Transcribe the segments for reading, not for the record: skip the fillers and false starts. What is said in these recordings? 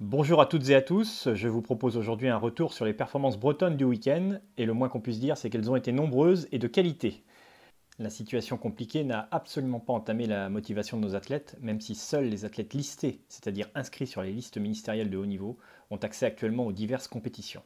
Bonjour à toutes et à tous, je vous propose aujourd'hui un retour sur les performances bretonnes du week-end, et le moins qu'on puisse dire c'est qu'elles ont été nombreuses et de qualité. La situation compliquée n'a absolument pas entamé la motivation de nos athlètes, même si seuls les athlètes listés, c'est-à-dire inscrits sur les listes ministérielles de haut niveau, ont accès actuellement aux diverses compétitions.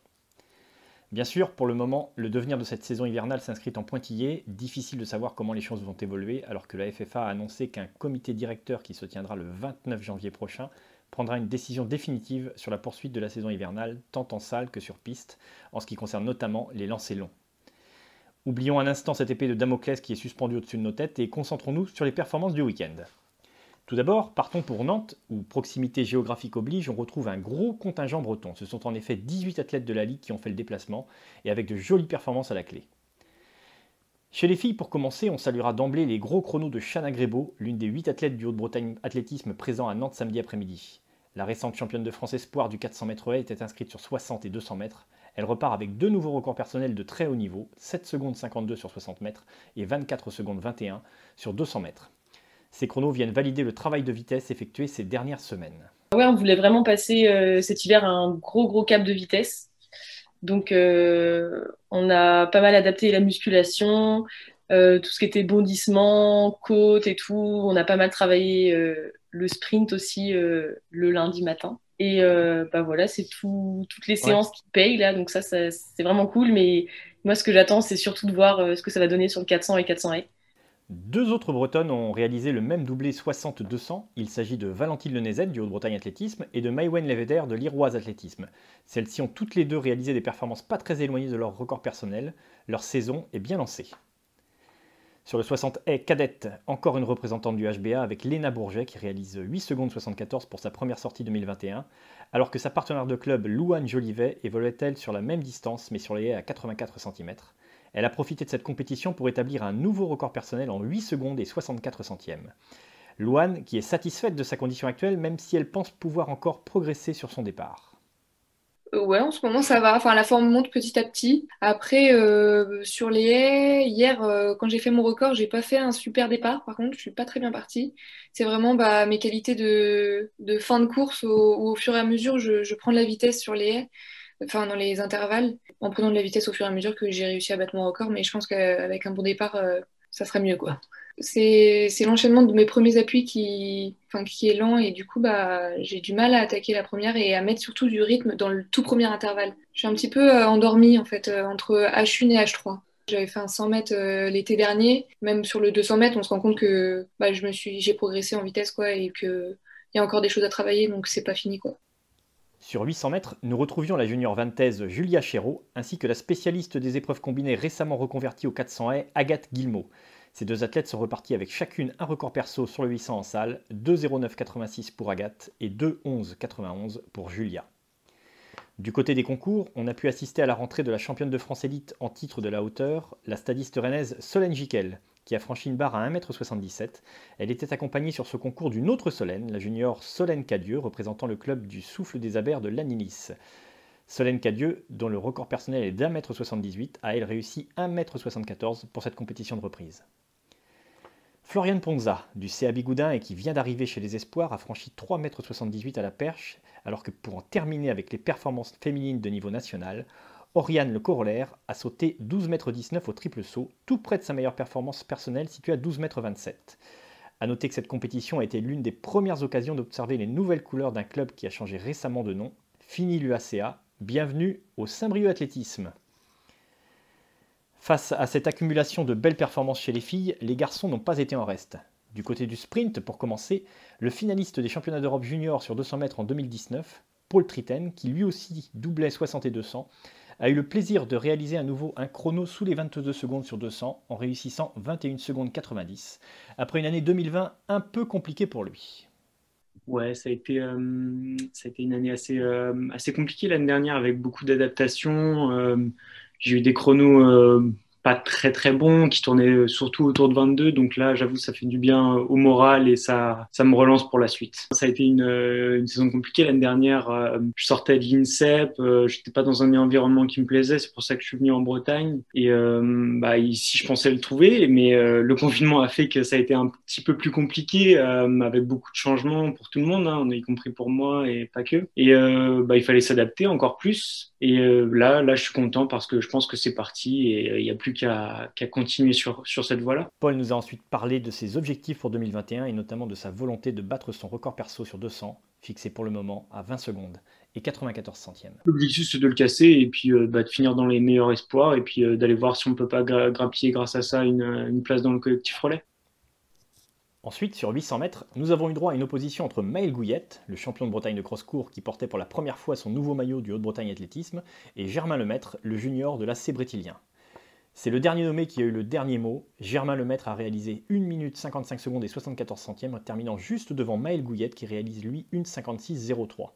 Bien sûr, pour le moment, le devenir de cette saison hivernale s'inscrit en pointillé, difficile de savoir comment les choses vont évoluer alors que la FFA a annoncé qu'un comité directeur qui se tiendra le 29 janvier prochain prendra une décision définitive sur la poursuite de la saison hivernale, tant en salle que sur piste, en ce qui concerne notamment les lancers longs. Oublions un instant cette épée de Damoclès qui est suspendue au-dessus de nos têtes et concentrons-nous sur les performances du week-end. Tout d'abord, partons pour Nantes, où proximité géographique oblige, on retrouve un gros contingent breton. Ce sont en effet 18 athlètes de la Ligue qui ont fait le déplacement, et avec de jolies performances à la clé. Chez les filles, pour commencer, on saluera d'emblée les gros chronos de Chana Grébeau, l'une des 8 athlètes du Haut-de-Bretagne athlétisme présents à Nantes samedi après-midi. La récente championne de France espoir du 400 mètres haies était inscrite sur 60 et 200 mètres. Elle repart avec deux nouveaux records personnels de très haut niveau, 7 secondes 52 sur 60 mètres et 24 secondes 21 sur 200 mètres. Ces chronos viennent valider le travail de vitesse effectué ces dernières semaines. Ouais, on voulait vraiment passer cet hiver un gros cap de vitesse. Donc, on a pas mal adapté la musculation, tout ce qui était bondissement, côte et tout. On a pas mal travaillé le sprint aussi le lundi matin. Et bah voilà, c'est toutes les Ouais. séances qui payent là. Donc ça c'est vraiment cool. Mais moi, ce que j'attends, c'est surtout de voir ce que ça va donner sur le 400 et 400 haies. Deux autres Bretonnes ont réalisé le même doublé 60-200. Il s'agit de Valentine Lenezet du Haut-de-Bretagne Athlétisme et de Maïwen Leveder de l'Iroise Athlétisme. Celles-ci ont toutes les deux réalisé des performances pas très éloignées de leur record personnel. Leur saison est bien lancée. Sur le 60 haies cadette, encore une représentante du HBA avec Léna Bourget qui réalise 8 secondes 74 pour sa première sortie 2021, alors que sa partenaire de club Louane Jolivet évoluait elle sur la même distance mais sur les haies à 84 cm. Elle a profité de cette compétition pour établir un nouveau record personnel en 8 secondes et 64 centièmes. Louane qui est satisfaite de sa condition actuelle même si elle pense pouvoir encore progresser sur son départ. Ouais, en ce moment ça va. Enfin, la forme monte petit à petit. Après, sur les haies, hier, quand j'ai fait mon record, j'ai pas fait un super départ. Par contre, je suis pas très bien partie. C'est vraiment bah, mes qualités de fin de course au fur et à mesure, je prends de la vitesse sur les haies, enfin dans les intervalles, en prenant de la vitesse au fur et à mesure que j'ai réussi à battre mon record. Mais je pense qu'avec un bon départ, ça serait mieux, quoi. C'est l'enchaînement de mes premiers appuis qui est lent et du coup bah, j'ai du mal à attaquer la première et à mettre surtout du rythme dans le tout premier intervalle. Je suis un petit peu endormie en fait entre H1 et H3. J'avais fait un 100 mètres l'été dernier, même sur le 200 mètres, on se rend compte que bah, j'ai progressé en vitesse quoi et que il y a encore des choses à travailler donc c'est pas fini quoi. Sur 800 mètres, nous retrouvions la junior vantaise Julia Chéreau, ainsi que la spécialiste des épreuves combinées récemment reconvertie au 400 haies, Agathe Guillemot. Ces deux athlètes sont repartis avec chacune un record perso sur le 800 en salle, 2,09,86 pour Agathe et 2,11,91 pour Julia. Du côté des concours, on a pu assister à la rentrée de la championne de France élite en titre de la hauteur, la stadiste rennaise Solène Giquel, qui a franchi une barre à 1,77 m. Elle était accompagnée sur ce concours d'une autre Solène, la junior Solène Cadieux, représentant le club du Souffle des Abers de Lanilis. Solène Cadieux, dont le record personnel est d'1,78 m, a elle réussi 1,74 m pour cette compétition de reprise. Floriane Ponza, du CA Bigoudin et qui vient d'arriver chez les Espoirs, a franchi 3,78 m à la perche, alors que pour en terminer avec les performances féminines de niveau national, Oriane Le Corollaire a sauté 12,19 m au triple saut, tout près de sa meilleure performance personnelle située à 12,27 m. A noter que cette compétition a été l'une des premières occasions d'observer les nouvelles couleurs d'un club qui a changé récemment de nom. Fini l'UACA, bienvenue au Saint-Brieuc Athlétisme. Face à cette accumulation de belles performances chez les filles, les garçons n'ont pas été en reste. Du côté du sprint, pour commencer, le finaliste des championnats d'Europe junior sur 200 mètres en 2019, Paul Triten, qui lui aussi doublait 60 et 200, a eu le plaisir de réaliser à nouveau un chrono sous les 22 secondes sur 200 en réussissant 21 secondes 90, après une année 2020 un peu compliquée pour lui. Ouais, ça a été une année assez compliquée l'année dernière avec beaucoup d'adaptations. J'ai eu des chronos pas très très bon, qui tournait surtout autour de 22. Donc là, j'avoue, ça fait du bien au moral et ça me relance pour la suite. Ça a été une saison compliquée l'année dernière. Je sortais de l'INSEP, j'étais pas dans un environnement qui me plaisait. C'est pour ça que je suis venu en Bretagne. Et bah, ici, je pensais le trouver, mais le confinement a fait que ça a été un petit peu plus compliqué, avec beaucoup de changements pour tout le monde, hein, y compris pour moi et pas que. Et bah, il fallait s'adapter encore plus. Et là, je suis content parce que je pense que c'est parti et il n'y a plus qu'à continuer sur cette voie-là. Paul nous a ensuite parlé de ses objectifs pour 2021 et notamment de sa volonté de battre son record perso sur 200, fixé pour le moment à 20 secondes et 94 centièmes. L'objectif, c'est de le casser et puis bah, de finir dans les meilleurs espoirs et puis d'aller voir si on peut pas grappiller grâce à ça une place dans le collectif relais. Ensuite, sur 800 mètres, nous avons eu droit à une opposition entre Maël Gouillette, le champion de Bretagne de cross-court qui portait pour la première fois son nouveau maillot du Haute-Bretagne Athlétisme, et Germain Lemaître, le junior de l'AC Brétilien. C'est le dernier nommé qui a eu le dernier mot. Germain Lemaître a réalisé 1 minute 55 secondes et 74 centièmes, terminant juste devant Maël Gouillette qui réalise lui 1,56,03.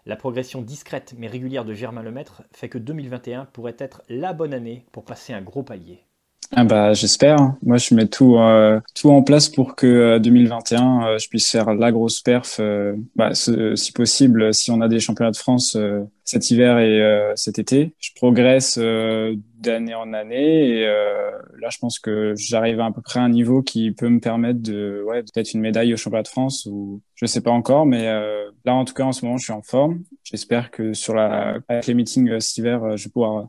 La progression discrète mais régulière de Germain Lemaître fait que 2021 pourrait être la bonne année pour passer un gros palier. Ah bah j'espère, hein. Moi je mets tout en place pour que 2021 je puisse faire la grosse perf, si possible, si on a des championnats de France cet hiver et cet été. Je progresse d'année en année et là je pense que j'arrive à peu près à un niveau qui peut me permettre de peut-être une médaille au championnat de France ou je sais pas encore, mais là en tout cas en ce moment je suis en forme. J'espère que avec les meetings cet hiver je vais pouvoir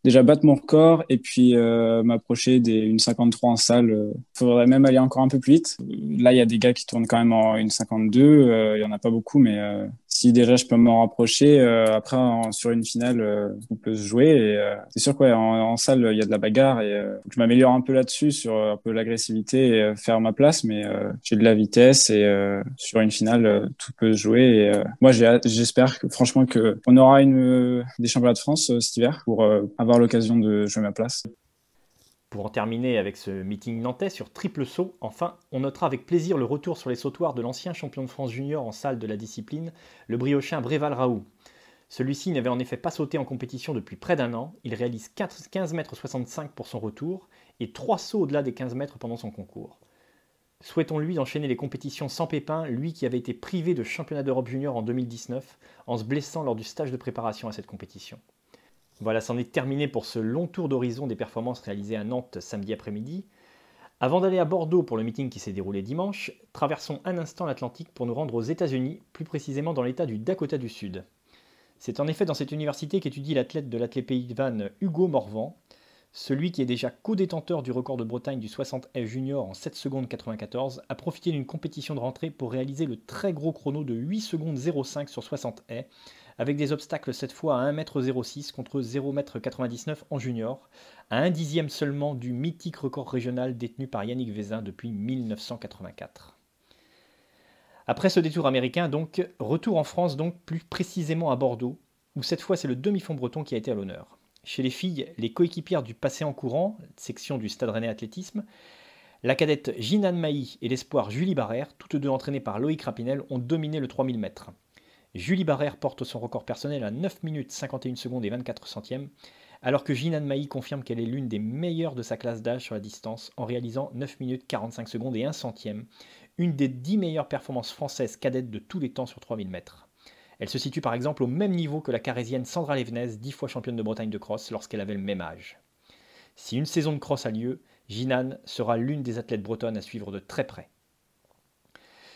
déjà battre mon record et puis m'approcher une 53 en salle. Faudrait même aller encore un peu plus vite. Là, il y a des gars qui tournent quand même en une 52. Il y en a pas beaucoup, mais si déjà je peux m'en rapprocher, après sur une finale, on peut se jouer. Et c'est sûr que en salle, il y a de la bagarre et je m'améliore un peu là-dessus sur un peu l'agressivité et faire ma place, mais j'ai de la vitesse et sur une finale, tout peut se jouer. Et moi, j'espère franchement qu'on aura des championnats de France cet hiver pour avoir l'occasion de jouer ma place. Pour en terminer avec ce meeting nantais sur triple saut, enfin, on notera avec plaisir le retour sur les sautoirs de l'ancien champion de France junior en salle de la discipline, le briochin Bréval Raoult. Celui-ci n'avait en effet pas sauté en compétition depuis près d'un an, il réalise 15,65 m pour son retour et 3 sauts au-delà des 15 mètres pendant son concours. Souhaitons-lui d'enchaîner les compétitions sans pépin, lui qui avait été privé de championnat d'Europe junior en 2019 en se blessant lors du stage de préparation à cette compétition. Voilà, c'en est terminé pour ce long tour d'horizon des performances réalisées à Nantes samedi après-midi. Avant d'aller à Bordeaux pour le meeting qui s'est déroulé dimanche, traversons un instant l'Atlantique pour nous rendre aux États-Unis, plus précisément dans l'État du Dakota du Sud. C'est en effet dans cette université qu'étudie l'athlète de l'Athlé-Pays-de-Vannes Hugo Morvan, celui qui est déjà co-détenteur du record de Bretagne du 60 haies junior en 7 secondes 94, a profité d'une compétition de rentrée pour réaliser le très gros chrono de 8 secondes 05 sur 60 haies, avec des obstacles cette fois à 1,06 m contre 0,99 m en junior, à 1 dixième seulement du mythique record régional détenu par Yannick Vézin depuis 1984. Après ce détour américain, donc, retour en France, donc plus précisément à Bordeaux, où cette fois c'est le demi-fond breton qui a été à l'honneur. Chez les filles, les coéquipières du passé en courant, section du Stade Rennais Athlétisme, la cadette Ginane Mailly et l'espoir Julie Barrère, toutes deux entraînées par Loïc Rapinel, ont dominé le 3000 mètres. Julie Barrère porte son record personnel à 9 minutes 51 secondes et 24 centièmes, alors que Ginane Mailly confirme qu'elle est l'une des meilleures de sa classe d'âge sur la distance en réalisant 9 minutes 45 secondes et 1 centième, une des 10 meilleures performances françaises cadettes de tous les temps sur 3000 mètres. Elle se situe par exemple au même niveau que la carésienne Sandra Levenez, 10 fois championne de Bretagne de cross lorsqu'elle avait le même âge. Si une saison de cross a lieu, Ginane sera l'une des athlètes bretonnes à suivre de très près.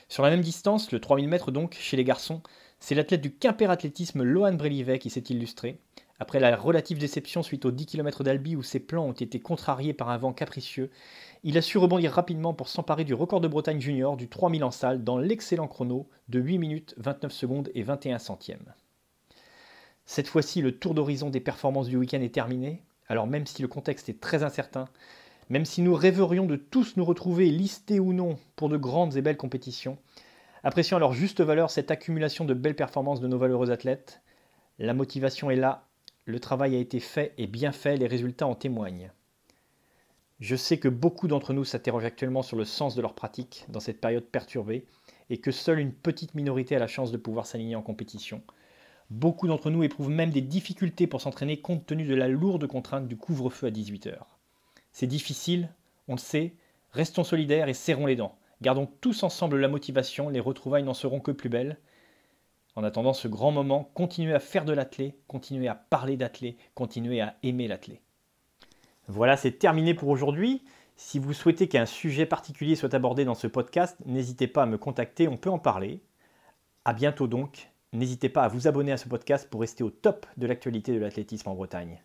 Sur la même distance, le 3000 mètres donc, chez les garçons, c'est l'athlète du Quimper Athlétisme Lohan Brélivet qui s'est illustré. Après la relative déception suite aux 10 km d'Albi où ses plans ont été contrariés par un vent capricieux, il a su rebondir rapidement pour s'emparer du record de Bretagne junior du 3000 en salle dans l'excellent chrono de 8 minutes 29 secondes et 21 centièmes. Cette fois-ci, le tour d'horizon des performances du week-end est terminé, alors même si le contexte est très incertain, même si nous rêverions de tous nous retrouver, listés ou non, pour de grandes et belles compétitions, appréciant à leur juste valeur cette accumulation de belles performances de nos valeureux athlètes, la motivation est là, le travail a été fait et bien fait, les résultats en témoignent. Je sais que beaucoup d'entre nous s'interrogent actuellement sur le sens de leur pratique dans cette période perturbée et que seule une petite minorité a la chance de pouvoir s'aligner en compétition. Beaucoup d'entre nous éprouvent même des difficultés pour s'entraîner compte tenu de la lourde contrainte du couvre-feu à 18 h. C'est difficile, on le sait, restons solidaires et serrons les dents. Gardons tous ensemble la motivation, les retrouvailles n'en seront que plus belles. En attendant ce grand moment, continuez à faire de l'athlé, continuez à parler d'athlé, continuez à aimer l'athlé. Voilà, c'est terminé pour aujourd'hui. Si vous souhaitez qu'un sujet particulier soit abordé dans ce podcast, n'hésitez pas à me contacter, on peut en parler. À bientôt donc. N'hésitez pas à vous abonner à ce podcast pour rester au top de l'actualité de l'athlétisme en Bretagne.